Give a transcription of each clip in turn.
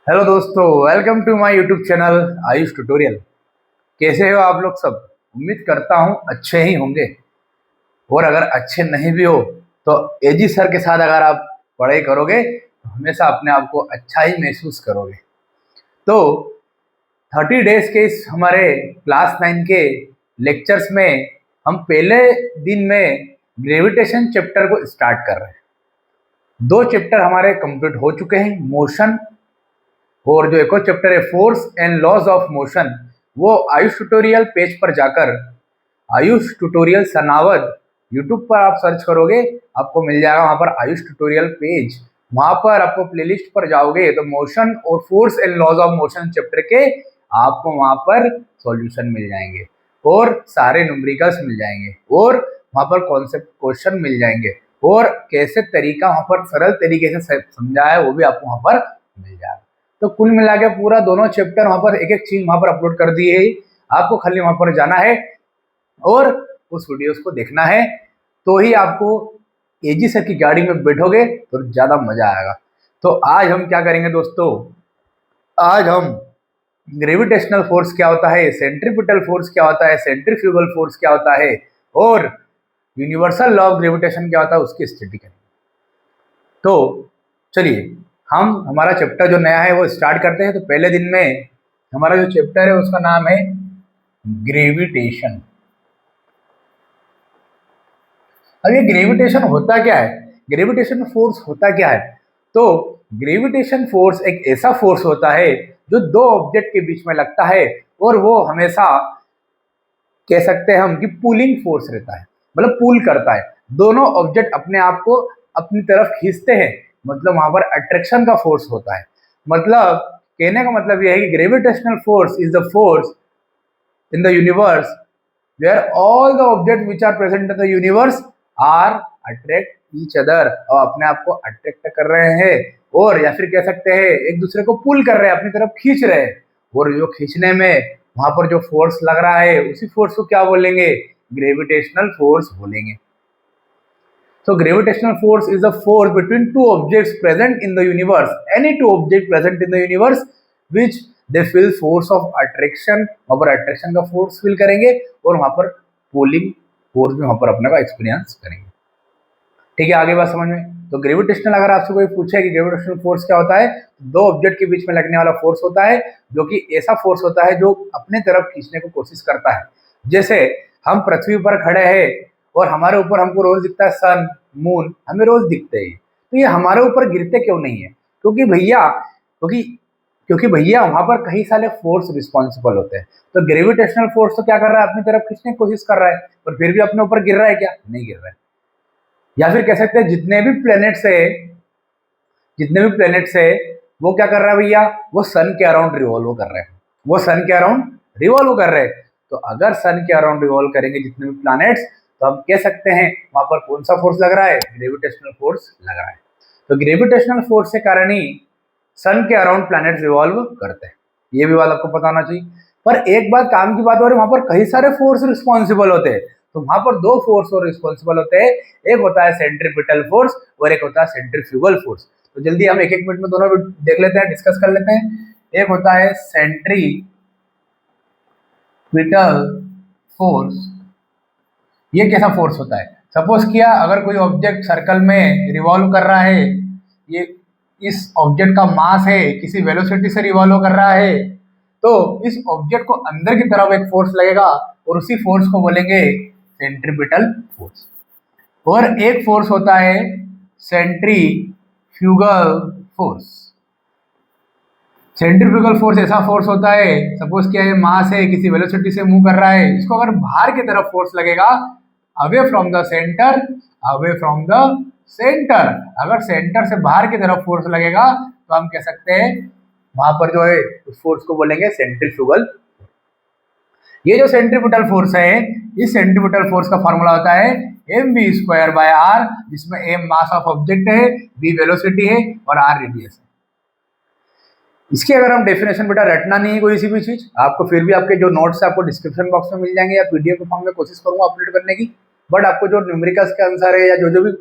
Hello दोस्तों, welcome to my YouTube channel Ayush tutorial. कैसे हो आप लोग सब? उम्मीद करता हूँ अच्छे ही होंगे। और अगर अच्छे नहीं भी हो तो एजी सर के साथ अगर आप पढ़ाई करोगे तो हमेशा अपने आप को अच्छा ही महसूस करोगे। तो 30 डेज के इस हमारे क्लास 9 के लेक्चर्स में हम पहले दिन में ग्रेविटेशन चैप्टर को स्टार्ट कर रहे हैं। 2 चैप्टर हमारे कंप्लीट हो चुके हैं, मोशन और जो एक और चैप्टर है force and laws of motion, वो आयुष ट्यूटोरियल पेज पर जाकर आयुष ट्यूटोरियल सनावद यूट्यूब पर आप सर्च करोगे, आपको मिल जाएगा वहां पर आयुष ट्यूटोरियल पेज। वहां पर आपको प्लेलिस्ट पर जाओगे तो मोशन और force and laws of motion chapter के आपको वहां पर सॉल्यूशन मिल जाएंगे और सारे न्यूमेरिकल्स मिल जाएंगे और वहां पर कॉन्सेप्ट क्वेश्चन मिल जाएंगे और कैसे तरीका वहां पर सरल तरीके से समझा है वो भी आपको वहां पर मिल जाएगा। तो कुल मिला के पूरा दोनों चैप्टर वहां पर एक एक चीज वहां पर अपलोड कर दी है। आपको खाली वहां पर जाना है और उस वीडियोस को देखना है, तो ही आपको एजी सर की गाड़ी में बैठोगे तो ज्यादा मजा आएगा। तो आज हम क्या करेंगे दोस्तों, आज हम ग्रेविटेशनल फोर्स क्या होता है, सेंट्रीपिटल फोर्स क्या होता है, सेंट्रीफ्यूगल फोर्स क्या होता है और यूनिवर्सल लॉ ऑफ ग्रेविटेशन क्या होता है उसकी स्टडी करेंगे। तो चलिए हम हमारा चैप्टर जो नया है वो स्टार्ट करते हैं। तो पहले दिन में हमारा जो चैप्टर है उसका नाम है ग्रेविटेशन। अब ये ग्रेविटेशन होता क्या है, ग्रेविटेशन फोर्स होता क्या है? तो ग्रेविटेशन फोर्स एक ऐसा फोर्स होता है जो दो ऑब्जेक्ट के बीच में लगता है और वो हमेशा कह सकते हैं हम कि पुलिंग फोर्स रहता है, मतलब पुल करता है। दोनों ऑब्जेक्ट अपने आप को अपनी तरफ खींचते हैं, मतलब वहां पर अट्रैक्शन का फोर्स होता है। मतलब कहने का मतलब यह है कि gravitational force is the force in the universe where all the object which are present in the universe are attract each other, और अपने आप को अट्रैक्ट कर रहे हैं और या फिर कह सकते हैं एक दूसरे को पुल कर रहे हैं, अपनी तरफ खींच रहे हैं। और जो खींचने में वहां पर जो फोर्स लग रहा है उसी फोर्स को क्या बोलेंगे, ग्रेविटेशनल फोर्स बोलेंगे। So gravitational force is the force between two objects present in the universe. Any two objects present in the universe which they feel force of attraction, वहाँ पर attraction का force feel करेंगे और वहाँ पर pulling force भी वहाँ पर अपने का experience करेंगे। ठीक है, आगे बात समझ में? तो ग्रेविटेशनल अगर आपसे कोई पूछे कि ग्रेविटेशनल फोर्स क्या होता है, दो ऑब्जेक्ट के बीच में लगने वाला फोर्स होता है जो कि ऐसा फोर्स होता है जो अपने तरफ खींचने को कोशिश करता है। जैसे हम पृथ्वी पर खड़े हैं और हमारे ऊपर हमको रोज दिखता है सन मून, हमें रोज दिखते हैं, तो ये हमारे ऊपर गिरते क्यों नहीं है? क्योंकि भैया वहां पर कई सारे फोर्स रिस्पॉन्सिबल होते हैं। तो ग्रेविटेशनल फोर्स तो क्या कर रहा है, अपनी तरफ खींचने की कोशिश कर रहा है, पर फिर भी अपने ऊपर गिर रहा है क्या? नहीं गिर रहा है। या फिर कह सकते हैं जितने भी प्लेनेट्स है वो क्या कर रहा है भैया, वो सन के अराउंड रिवॉल्व कर रहे हैं, वो सन के अराउंड रिवॉल्व कर रहे हैं। तो अगर सन के अराउंड रिवॉल्व करेंगे जितने भी प्लैनेट्स, तो हम कह सकते हैं वहां पर कौन सा फोर्स लग रहा है, ग्रेविटेशनल फोर्स लग रहा है। तो ग्रेविटेशनल फोर्स के कारण ही सन के अराउंड प्लैनेट्स रिवॉल्व करते हैं, ये भी बात आपको पता होना चाहिए। पर एक बात काम की बात हो रही है, वहां पर कई सारे फोर्स रिस्पॉन्सिबल होते हैं। तो वहां पर दो फोर्स और रिस्पॉन्सिबल होते हैं, एक होता है सेंट्रीपिटल फोर्स और एक होता है सेंट्रीफ्यूगल फोर्स। तो जल्दी हम एक एक मिनट में दोनों देख लेते हैं, डिस्कस कर लेते हैं। एक होता है सेंट्रीपिटल फोर्स, ये कैसा फोर्स होता है? सपोज किया अगर कोई ऑब्जेक्ट सर्कल में रिवॉल्व कर रहा है, ये इस ऑब्जेक्ट का मास है, किसी वेलोसिटी से रिवॉल्व कर रहा है, तो इस ऑब्जेक्ट को अंदर की तरफ एक फोर्स लगेगा और उसी फोर्स को बोलेंगे सेंट्रीपिटल फोर्स। और एक फोर्स होता है सेंट्रीफ्यूगल फोर्स। सेंट्रीफ्यूगल फोर्स ऐसा फोर्स होता है, सपोज क्या है मास है, किसी वेलोसिटी से मूव कर रहा है, इसको अगर बाहर की तरफ फोर्स लगेगा, away from the centre, away from the centre, अगर सेंटर से बाहर की तरफ फोर्स लगेगा तो हम कह सकते हैं वहां पर जो है उस फोर्स को बोलेंगे सेंट्रीफ्यूगल। ये जो सेंट्रीपिटल फोर्स है, इस सेंट्रीपिटल फोर्स का फॉर्मूला होता है mv²/r, जिसमें m मास ऑफ ऑब्जेक्ट है, v वेलोसिटी है और r रेडियस है। इसकी अगर हम डेफिनेशन बेटा रटना नहीं है कोई सी भी चीज, आपको फिर भी आपके जो नोट्स है आपको डिस्क्रिप्शन बॉक्स में मिल जाएंगे या पीडीएफ के फॉर्म में कोशिश करूंगा अपलोड करने की। बट आपको जो न्यूमेरिकल्स के आंसर है या जो जो भी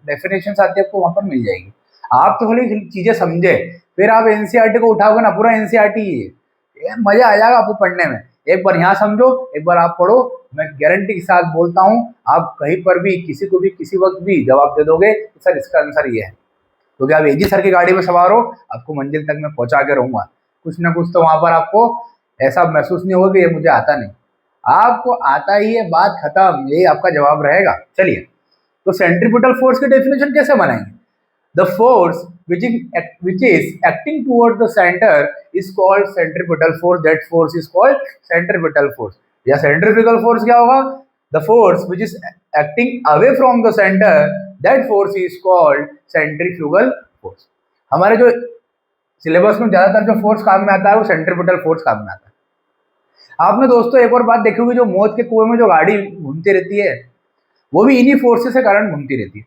डेफिनेशन आती है आपको वहां पर मिल जाएगी। आप तो खाली चीजें समझे, फिर आप एनसीईआरटी को उठाओगे ना, पूरा एनसीईआरटी ही है, मजा आ जाएगा आपको पढ़ने में। एक बार यहाँ समझो, एक बार आप पढ़ो, मैं गारंटी के साथ बोलता हूँ आप कहीं पर भी किसी को भी किसी वक्त भी जवाब दे दोगे सर इसका आंसर ये है, क्योंकि आप एजी सर की गाड़ी में सवार हो, आपको मंजिल तक मैं पहुंचा के रहूंगा। कुछ ना कुछ तो वहां पर आपको ऐसा महसूस नहीं होगा कि ये मुझे आता नहीं, आपको आता ही है, बात खत्म, यही आपका जवाब रहेगा। चलिए, तो सेंट्रीपिटल फोर्स की डेफिनेशन कैसे बनाएंगे? The force which is acting toward the center is called centripetal force. That force is called centripetal force. या centrifugal force क्या होगा? The force which is acting away from the center, that force is called centrifugal force. हमारे जो syllabus में ज्यादातर जो force काम में आता है वो सेंट्रीपिटल फोर्स काम में आता है। आपने दोस्तों एक और बात देखी होगी, जो मौत के कुएं में जो गाड़ी घूमती रहती है वो भी इन्हीं फोर्सेस के कारण घूमती रहती है।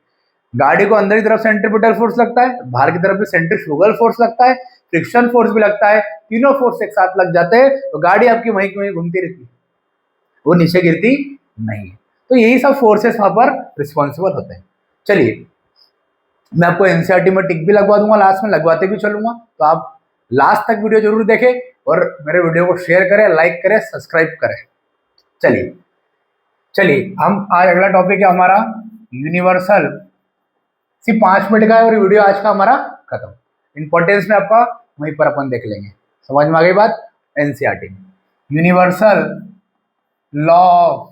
गाड़ी को अंदर की तरफ सेंट्रीपिटल फोर्स लगता है, बाहर की तरफ भी सेंट्रीफ्यूगल फोर्स लगता है, फ्रिक्शन फोर्स भी लगता है, तीनों फोर्स एक साथ लग जाते हैं तो गाड़ी आपकी वहीं की वहीं घूमती रहती है, वो नीचे गिरती नहीं है। तो यही सब फोर्सेस वहां पर रिस्पॉन्सिबल होते हैं। चलिए, मैं आपको एनसीईआरटी में टिक भी लगवा दूंगा, लास्ट में लगवाते भी चलूंगा, तो आप लास्ट तक वीडियो जरूर देखें और मेरे वीडियो को शेयर करें, लाइक करें, सब्सक्राइब करें। चलिए चलिए, हम आज अगला टॉपिक है हमारा यूनिवर्सल। सिर्फ 5 मिनट का है और वीडियो आज का हमारा खत्म। इंपॉर्टेंस में आपका वहीं पर अपन देख लेंगे। समझ में आ गई बात? एनसीईआरटी में universal law of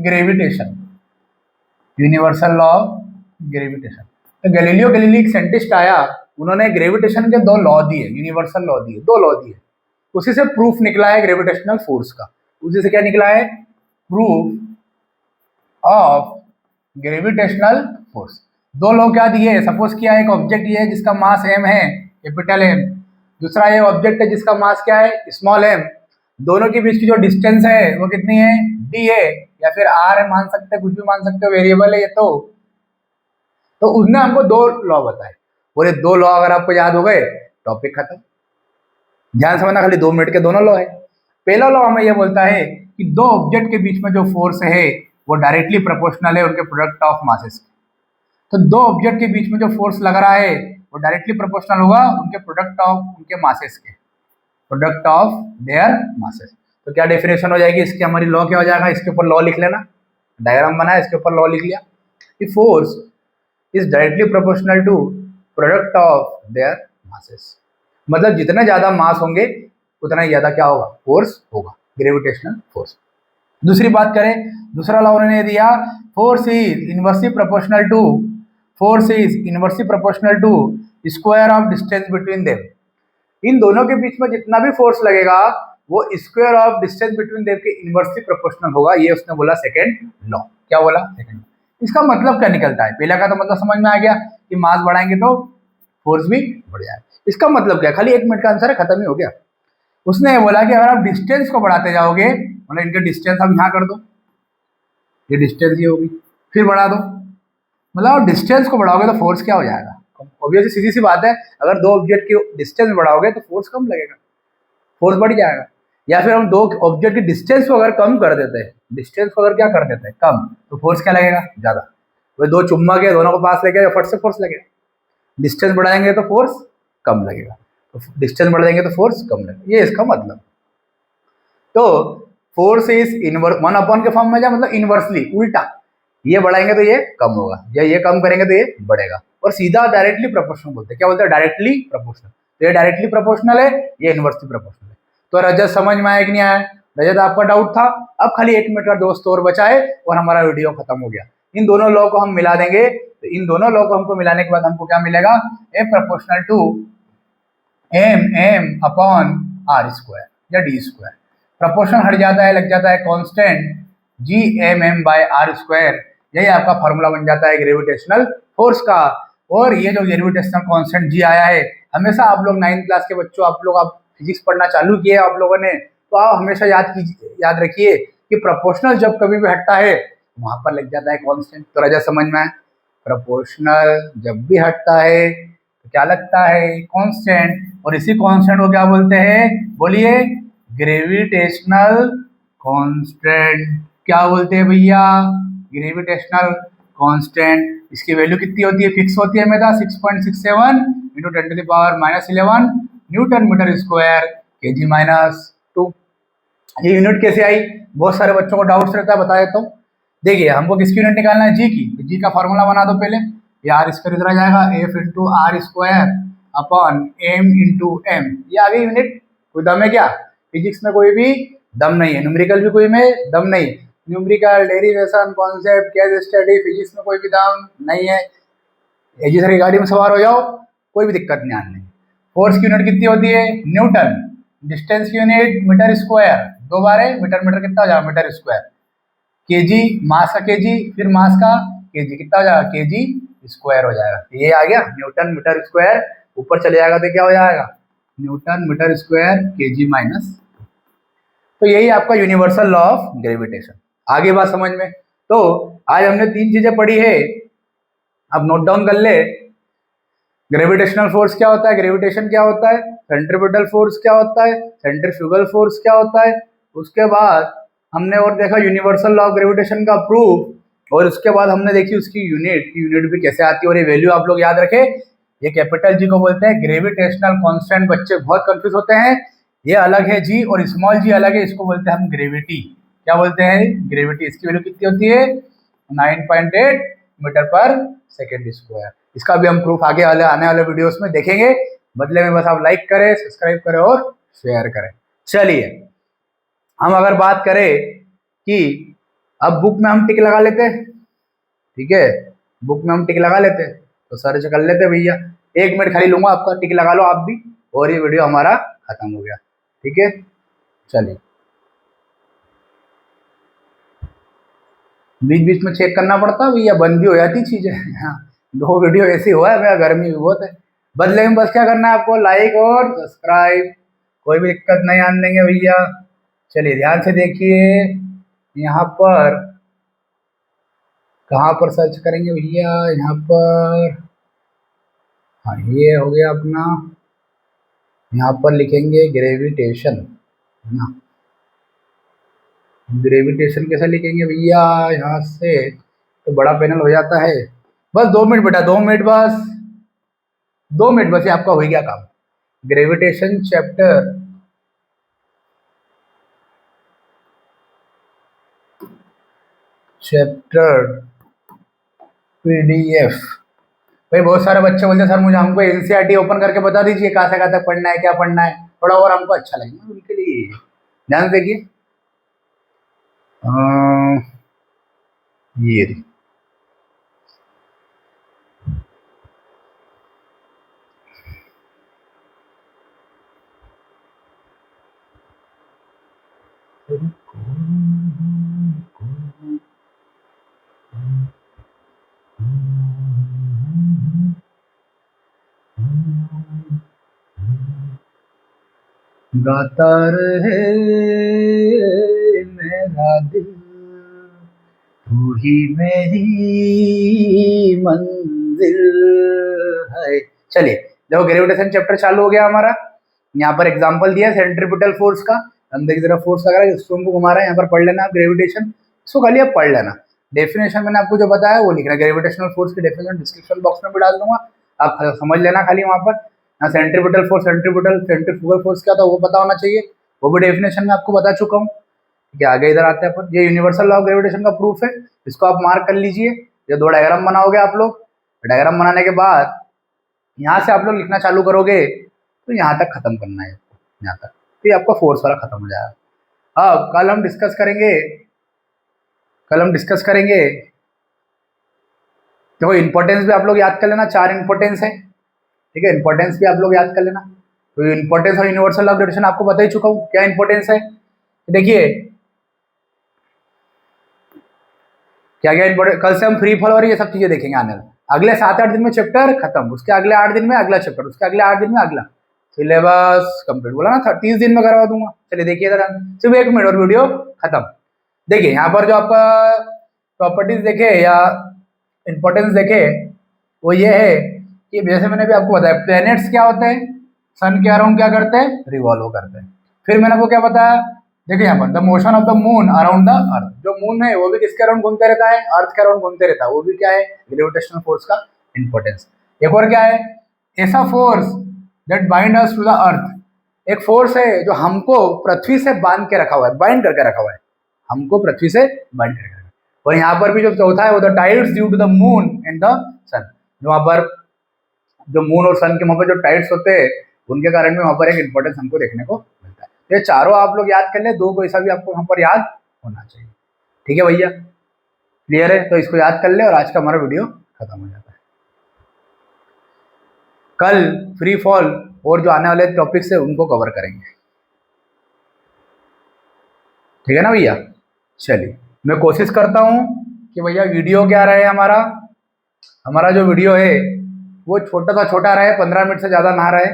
gravitation, universal law of gravitation. तो गैलीलियो गैलीली एक साइंटिस्ट आया, उन्होंने ग्रेविटेशन के 2 लॉ दिए, यूनिवर्सल लॉ दिए, 2 लॉ दिए, उसी से प्रूफ निकला है ग्रेविटेशनल फोर्स का। उसी से क्या निकला है? Proof of gravitational force. 2 law क्या दिए? सपोज किया एक ऑब्जेक्ट ये है जिसका मास m है, कैपिटल M, दूसरा ये ऑब्जेक्ट है जिसका मास क्या है, स्मॉल m। दोनों के बीच की जो डिस्टेंस है वो कितनी है? d है, या फिर r है, मान सकते हैं, कुछ भी मान सकते हो, वेरिएबल है ये। तो उसने हमको 2 लॉ बताए, और ये 2 लॉ अगर आपको याद हो गए टॉपिक खत्म। ध्यान समझना, खाली 2 मिनट के दोनों लॉ है। पहला लॉ हमें यह बोलता है कि 2 ऑब्जेक्ट के बीच में जो फोर्स है वो डायरेक्टली प्रोपोर्शनल है उनके प्रोडक्ट ऑफ मासेस। तो 2 ऑब्जेक्ट के बीच में जो फोर्स लग रहा है वो डायरेक्टली प्रोपोर्शनल होगा उनके प्रोडक्ट ऑफ उनके मासेस के, प्रोडक्ट ऑफ देयर मासेस। तो क्या डेफिनेशन हो जाएगी इसकी? हमारी लॉ क्या हो जाएगा? इसके ऊपर लॉ लिख लेना, डायग्राम बनाया, इसके ऊपर लॉ लिख लिया कि force is directly proportional to product of their masses. मतलब जितने ज्यादा मास होंगे उतना ही ज्यादा क्या होगा? फोर्स होगा, ग्रेविटेशनल फोर्स। दूसरी बात करें, दूसरा लॉ उन्होंने दिया, force is inversely proportional to square of distance between them. इन दोनों के बीच में जितना भी फोर्स लगेगा वो square of distance between them के इनवर्सली प्रोपोर्शनल होगा। ये उसने बोला सेकंड लॉ। क्या बोला? सेकंड। इसका मतलब क्या निकलता है? पहला का तो मतलब समझ में आ गया कि मास बढ़ाएंगे तो फोर्स भी बढ़ जाएगा। इसका मतलब क्या? खाली 1 मिनट का आंसर है, खत्म ही हो गया। उसने ये बोला कि अगर आप डिस्टेंस को बढ़ाते जाओगे, मतलब इनके डिस्टेंस आप यहाँ कर दो, ये डिस्टेंस ये होगी, फिर बढ़ा दो, मतलब आप डिस्टेंस को बढ़ाओगे तो फोर्स क्या हो जाएगा? ऑब्वियसली सीधी सी बात है, अगर 2 ऑब्जेक्ट की डिस्टेंस बढ़ाओगे तो फोर्स कम लगेगा, फोर्स बढ़ जाएगा। या फिर हम 2 ऑब्जेक्ट की डिस्टेंस को अगर कम कर देते हैं, डिस्टेंस को अगर क्या कर देते हैं? कम, तो फोर्स क्या लगेगा? ज्यादा। वो 2 चुम्बक है, दोनों को पास लेके फट से फोर्स लगेगा। डिस्टेंस बढ़ाएंगे तो फोर्स कम लगेगा, तो डिस्टेंस बढ़ देंगे तो फोर्स कम लगेगा, ये इसका मतलब। तो फोर्स इज इनवर्स 1 के फॉर्म में जा, मतलब इनवर्सली, उल्टा, ये बढ़ाएंगे तो ये कम होगा, या ये कम करेंगे तो ये बढ़ेगा। और सीधा डायरेक्टली प्रोपोर्शनल बोलते हैं। क्या बोलते हैं? Directly proportional. तो ये डायरेक्टली प्रोपोर्शनल है, ये इनवर्सली प्रोपोर्शनल है। तो रजत समझ में आया कि नहीं आया? रजत आपका डाउट था। अब खाली 1 मिनट का दोस्त और बचा है और हमारा वीडियो खत्म हो गया। इन दोनों लॉ को हम मिला देंगे, तो इन दोनों लॉ को हमको मिलाने के बाद हमको क्या मिलेगा? A proportional to m upon r square या d स्क्वायर। प्रोपोर्शन हट जाता है, लग जाता है constant Gmm by r square. यही आपका फॉर्मूला बन जाता है ग्रेविटेशनल फोर्स का। और ये जो ग्रेविटेशनल कांस्टेंट G आया है, हमेशा आप लोग 9th क्लास के बच्चों, आप फिजिक्स पढ़ना चालू किए आप लोगों ने, तो आप हमेशा याद रखिए कि प्रोपोर्शनल जब कभी भी हटता है वहां पर लग जाता है कांस्टेंट। तो राजा समझ में आए? प्रोपोर्शनल जब भी हटता है तो क्या लगता है? कांस्टेंट। और इसी कांस्टेंट को क्या बोलते हैं? बोलिए, ग्रेविटेशनल कांस्टेंट। क्या बोलते हैं भैया? Gravitational constant. इसकी वैल्यू कितनी होती है? फिक्स होती है हमेशा 6.67 into 10⁻⁻11 newton metre square KG minus 2। ये यूनिट कैसे आई, बहुत सारे बच्चों को डाउट्स रहता है, बता देता हूँ। देखिए हमको किसकी यूनिट निकालना है, जी की, तो जी का फॉर्मूला बना दो पहले। ये आर स्क्वायर इधर आ जाएगा, F into R square upon M into M. ये आ गई यूनिट। कोई दम है क्या, फिजिक्स में कोई भी दम नहीं है, न्यूमेरिकल भी कोई में दम नहीं। Numerical, derivation, concept, case study, physics में कोई भी दम नहीं है। एजी सर की गाड़ी में सवार हो जाओ, कोई भी दिक्कत नहीं आने। फोर्स की यूनिट कितनी होती है, न्यूटन। डिस्टेंस की यूनिट मीटर स्क्वायर, दो बार है मीटर, मीटर कितना हो जाएगा, मीटर स्क्वायर। केजी, मास का केजी, फिर मास का केजी, कितना हो जाएगा, केजी स्क्वायर हो जाएगा। ये आ गया न्यूटन मीटर स्क्वायर, ऊपर चले जाएगा तो क्या हो जाएगा, newton metre square KG minus. तो यही आपका यूनिवर्सल लॉ ऑफ ग्रेविटेशन। आगे बात समझ में। तो आज हमने 3 चीजें पढ़ी है, अब नोट डाउन कर ले। ग्रेविटेशनल फोर्स क्या होता है, ग्रेविटेशन क्या होता है, सेंट्रीपिटल फोर्स क्या होता है, सेंट्रीफ्यूगल फोर्स क्या होता है। उसके बाद हमने और देखा यूनिवर्सल लॉ ऑफ ग्रेविटेशन का प्रूफ, और उसके बाद हमने देखी उसकी यूनिट भी कैसे आती है। और ये वैल्यू आप लोग याद रखें, ये कैपिटल जी को बोलते हैं ग्रेविटेशनल कांस्टेंट। बच्चे बहुत कंफ्यूज होते हैं, ये अलग है जी और स्मॉल जी अलग है, इसको बोलते हैं हम ग्रेविटी। क्या बोलते हैं, ग्रेविटी। इसकी वैल्यू कितनी होती है, 9.8 मीटर पर सेकेंड स्क्वायर। इसका भी हम प्रूफ आगे आने वाले वीडियोस में देखेंगे। बदले में बस आप लाइक करें, सब्सक्राइब करें और शेयर करें। चलिए हम अगर बात करें कि अब बुक में हम टिक लगा लेते हैं, ठीक है, बुक में हम टिक लगा लेते हैं, तो सर्च कर लेते हैं भैया। 1 मिनट खाली लूंगा आपका, टिक लगा लो आप भी, और ये वीडियो हमारा खत्म हो गया, ठीक है। चलिए बीच बीच में चेक करना पड़ता भैया, बंद भी हो जाती चीजें। हाँ 2 वीडियो ऐसी हुआ है, मेरा गर्मी भी बहुत है। बदले में बस क्या करना है आपको, लाइक और सब्सक्राइब, कोई भी दिक्कत नहीं आने देंगे भैया। चलिए ध्यान से देखिए, यहाँ पर कहाँ पर सर्च करेंगे भैया, यहाँ पर, हाँ ये हो गया अपना, यहाँ पर लिखेंगे ग्रेविटेशन, है ना। ग्रेविटेशन कैसे लिखेंगे भैया, यहाँ से तो बड़ा पैनल हो जाता है। बस 2 मिनट बेटा, 2 मिनट बस, 2 मिनट बस, ये आपका हो गया काम। Gravitation chapter PDF. भाई बहुत सारे बच्चे बोलते हैं सर मुझे, हमको एनसीईआरटी ओपन करके बता दीजिए कहाँ से कहाँ तक पढ़ना है, क्या पढ़ना है, थोड़ा और हमको अच्छा लगेगा। उनके लिए ध्यान से देखिए, ये गाता रहे मेरा दिल, तू ही मेरी मंजिल है। चलिए देखो ग्रेविटेशन चैप्टर चालू हो गया हमारा। यहाँ पर एग्जांपल दिया सेंट्रीपिटल फोर्स का, अंदर की तरफ फोर्स लगा रहा है जिसको हमको घुमा रहा है, यहाँ पर पढ़ लेना आप ग्रेविटेशन, इसको खाली आप पढ़ लेना। डेफिनेशन मैंने आपको जो बताया वो लिखना, ग्रेविटेशनल फोर्स की डेफिनेशन डिस्क्रिप्शन बॉक्स में भी डाल दूंगा, आप समझ लेना खाली वहाँ पर। यहाँ सेंट्रीपिटल फोर्स, सेंट्रीफ्यूगल फोर्स क्या था वो पता होना चाहिए, वो भी डेफिनेशन में आपको बता चुका हूँ। ठीक है, आगे इधर आते हैं अपन, ये यूनिवर्सल लॉ ऑफ ग्रेविटेशन का प्रूफ है, इसको आप मार्क कर लीजिए। ये 2 डायग्राम बनाओगे आप लोग, डायग्राम बनाने के बाद यहाँ से आप लोग लिखना चालू करोगे तो यहाँ तक खत्म करना है, यहाँ तक, तो ये आपका फोर्स वाला खत्म हो जाएगा। अब कल हम डिस्कस करेंगे, देखो इंपॉर्टेंस भी आप लोग याद कर लेना, 4 इंपॉर्टेंस है, ठीक है, इंपॉर्टेंस भी आप लोग याद कर लेना। तो इंपॉर्टेंस और यूनिवर्सल लॉ ऑफ ग्रेविटेशन आपको बता ही चुका हूँ क्या इंपॉर्टेंस है। देखिए क्या क्या इंपॉर्टेंट, कल से हम फ्री फॉल और ये सब चीजें देखेंगे आने वाले। अगले 7-8 दिन में चैप्टर खत्म, उसके अगले 8 दिन में अगला चैप्टर, उसके अगले 8 दिन में अगला सिलेबस कंप्लीट, बोला ना 30 दिन में करवा दूंगा। चलिए देखिए इधर, सिर्फ 1 मिनट और वीडियो खत्म। देखिए यहाँ पर जो आपका प्रॉपर्टीज देखे या इंपॉर्टेंस देखे वो ये है कि जैसे मैंने भी आपको बताया, प्लैनेट्स क्या होते हैं, सन के अराउंड क्या करते हैं, रिवॉल्व करते हैं। फिर मैंने आपको क्या बताया, देखिए यहाँ पर the motion of the moon around the earth, जो मून है वो भी किसके अराउंड घूमते रहता है, अर्थ के अराउंड घूमते रहता है, वो भी क्या है, ग्रेविटेशनल फोर्स का इंपॉर्टेंस। एक और क्या है, ऐसा force that bind us to the earth, एक फोर्स है जो हमको पृथ्वी से बांध के रखा हुआ है, बाइंड करके रखा हुआ है, हमको पृथ्वी से बाइंड करके रखा है। और यहाँ पर भी जो चौथा है वो the tides due to the moon and the sun, जो वहाँ पर जो मून और सन के वहाँ पर जो टाइड्स होते हैं उनके कारण भी वहाँ पर एक इंपॉर्टेंस हमको देखने को मिलता है। ये चारों आप लोग याद कर ले, दो को ऐसा भी आपको वहाँ पर याद होना चाहिए। ठीक है भैया, क्लियर है? तो इसको याद कर ले और आज का हमारा वीडियो खत्म हो जाता है। कल फ्री फॉल और जो आने वाले टॉपिक्स है उनको कवर करेंगे। ठीक है ना भैया? चलिए, मैं कोशिश करता हूँ कि भैया वीडियो क्या रहे हमारा जो वीडियो है वो छोटा सा छोटा रहे, 15 मिनट से ज़्यादा ना रहे,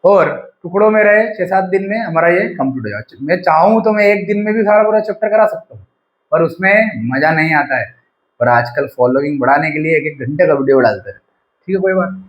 और टुकड़ों में रहे, 6-7 दिन में हमारा ये कंप्लीट हो जाए। मैं चाहूँ तो मैं एक दिन में भी सारा पूरा चैप्टर करा सकता हूँ, पर उसमें मज़ा नहीं आता है। पर आजकल फॉलोइंग बढ़ाने के लिए 1-1 घंटे का वीडियो डालते हैं। ठीक है, कोई बात नहीं।